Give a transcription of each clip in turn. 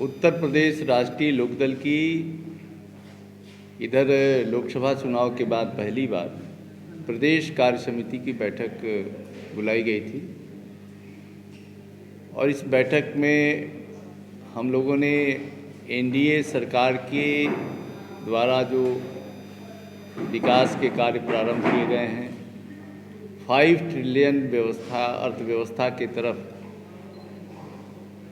उत्तर प्रदेश राष्ट्रीय लोकदल की इधर लोकसभा चुनाव के बाद पहली बार प्रदेश कार्य समिति की बैठक बुलाई गई थी और इस बैठक में हम लोगों ने एनडीए सरकार के द्वारा जो विकास के कार्य प्रारंभ किए गए हैं, 5 ट्रिलियन अर्थव्यवस्था के तरफ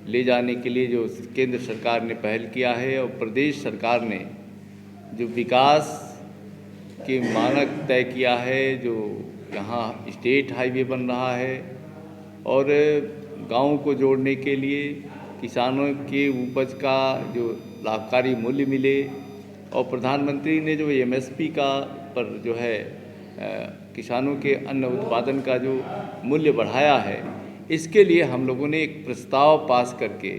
ले जाने के लिए जो केंद्र सरकार ने पहल किया है और प्रदेश सरकार ने जो विकास के मानक तय किया है, जो यहाँ स्टेट हाईवे बन रहा है और गाँव को जोड़ने के लिए किसानों के उपज का जो लाभकारी मूल्य मिले और प्रधानमंत्री ने जो एमएसपी का पर जो है किसानों के अन्न उत्पादन का जो मूल्य बढ़ाया है, इसके लिए हम लोगों ने एक प्रस्ताव पास करके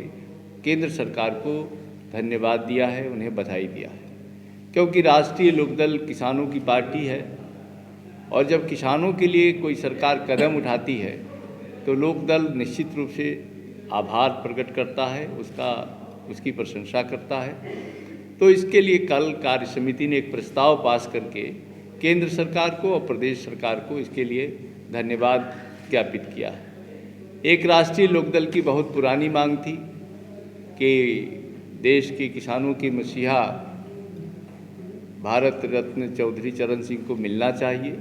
केंद्र सरकार को धन्यवाद दिया है, उन्हें बधाई दिया है। क्योंकि राष्ट्रीय लोकदल किसानों की पार्टी है और जब किसानों के लिए कोई सरकार कदम उठाती है तो लोकदल निश्चित रूप से आभार प्रकट करता है, उसकी प्रशंसा करता है। तो इसके लिए कल कार्य समिति ने एक प्रस्ताव पास करके केंद्र सरकार को और प्रदेश सरकार को इसके लिए धन्यवाद ज्ञापित किया है। एक राष्ट्रीय लोकदल की बहुत पुरानी मांग थी कि देश के किसानों की मसीहा भारत रत्न चौधरी चरण सिंह को मिलना चाहिए।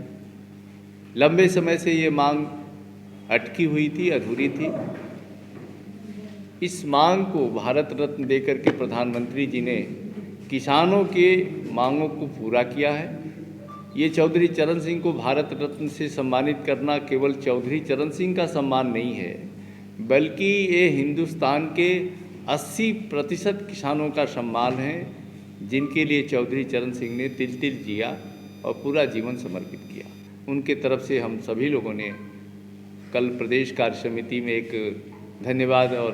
लंबे समय से ये मांग अटकी हुई थी, अधूरी थी। इस मांग को भारत रत्न देकर के प्रधानमंत्री जी ने किसानों के मांगों को पूरा किया है। ये चौधरी चरण सिंह को भारत रत्न से सम्मानित करना केवल चौधरी चरण सिंह का सम्मान नहीं है, बल्कि ये हिंदुस्तान के 80% किसानों का सम्मान है, जिनके लिए चौधरी चरण सिंह ने तिल तिल जिया और पूरा जीवन समर्पित किया। उनके तरफ से हम सभी लोगों ने कल प्रदेश कार्य समिति में एक धन्यवाद और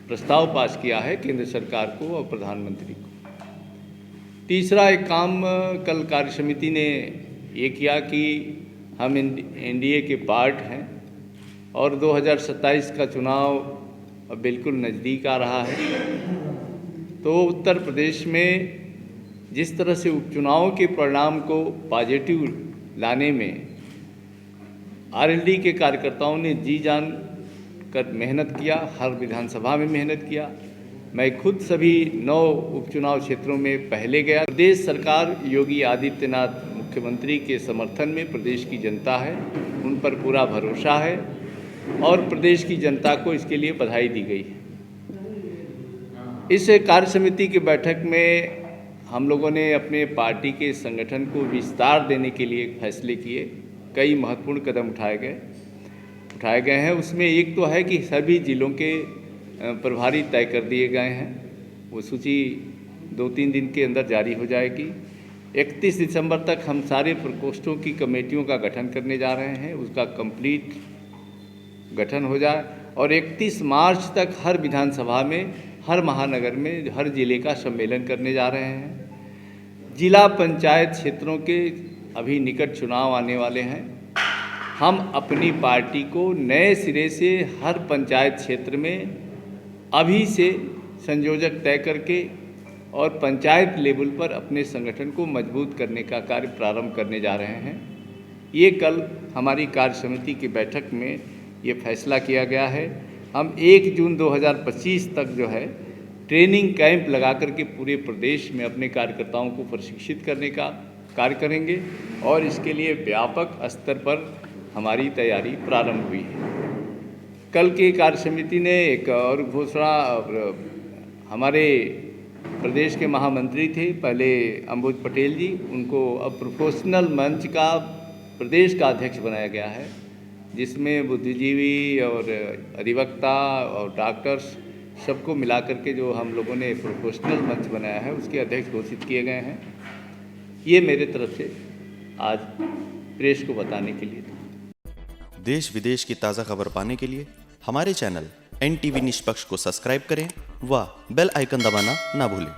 प्रस्ताव पास किया है केंद्र सरकार को और प्रधानमंत्री को। तीसरा एक काम कल कार्य समिति ने ये किया कि हम एनडीए के पार्ट हैं और 2027 का चुनाव अब बिल्कुल नज़दीक आ रहा है। तो उत्तर प्रदेश में जिस तरह से उपचुनाव के परिणाम को पॉजिटिव लाने में आरएलडी के कार्यकर्ताओं ने जी जान कर मेहनत किया, हर विधानसभा में मेहनत किया। मैं खुद सभी 9 उपचुनाव क्षेत्रों में पहले गया। प्रदेश सरकार योगी आदित्यनाथ मुख्यमंत्री के समर्थन में प्रदेश की जनता है, उन पर पूरा भरोसा है और प्रदेश की जनता को इसके लिए बधाई दी गई है। इस कार्य समिति की बैठक में हम लोगों ने अपने पार्टी के संगठन को विस्तार देने के लिए फैसले किए। कई महत्वपूर्ण कदम उठाए गए हैं। उसमें एक तो है कि सभी जिलों के प्रभारी तय कर दिए गए हैं। वो सूची 2-3 दिन के अंदर जारी हो जाएगी। 31 दिसंबर तक हम सारे प्रकोष्ठों की कमेटियों का गठन करने जा रहे हैं, उसका कंप्लीट गठन हो जाए और 31 मार्च तक हर विधानसभा में, हर महानगर में, हर जिले का सम्मेलन करने जा रहे हैं। जिला पंचायत क्षेत्रों के अभी निकट चुनाव आने वाले हैं। हम अपनी पार्टी को नए सिरे से हर पंचायत क्षेत्र में अभी से संयोजक तय करके और पंचायत लेवल पर अपने संगठन को मजबूत करने का कार्य प्रारंभ करने जा रहे हैं। ये कल हमारी कार्य समिति की बैठक में ये फैसला किया गया है। हम 1 जून 2025 तक जो है ट्रेनिंग कैंप लगा करके पूरे प्रदेश में अपने कार्यकर्ताओं को प्रशिक्षित करने का कार्य करेंगे और इसके लिए व्यापक स्तर पर हमारी तैयारी प्रारंभ हुई है। कल की कार्य समिति ने एक और घोषणा, हमारे प्रदेश के महामंत्री थे पहले अंबुज पटेल जी, उनको अब प्रोफेशनल मंच का प्रदेश का अध्यक्ष बनाया गया है, जिसमें बुद्धिजीवी और अधिवक्ता और डॉक्टर्स सबको मिला करके जो हम लोगों ने प्रोफेशनल मंच बनाया है, उसके अध्यक्ष घोषित किए गए हैं। ये मेरे तरफ से आज प्रेस को बताने के लिए था। देश विदेश की ताज़ा खबर पाने के लिए हमारे चैनल NTV निष्पक्ष को सब्सक्राइब करें व बेल आइकन दबाना ना भूलें।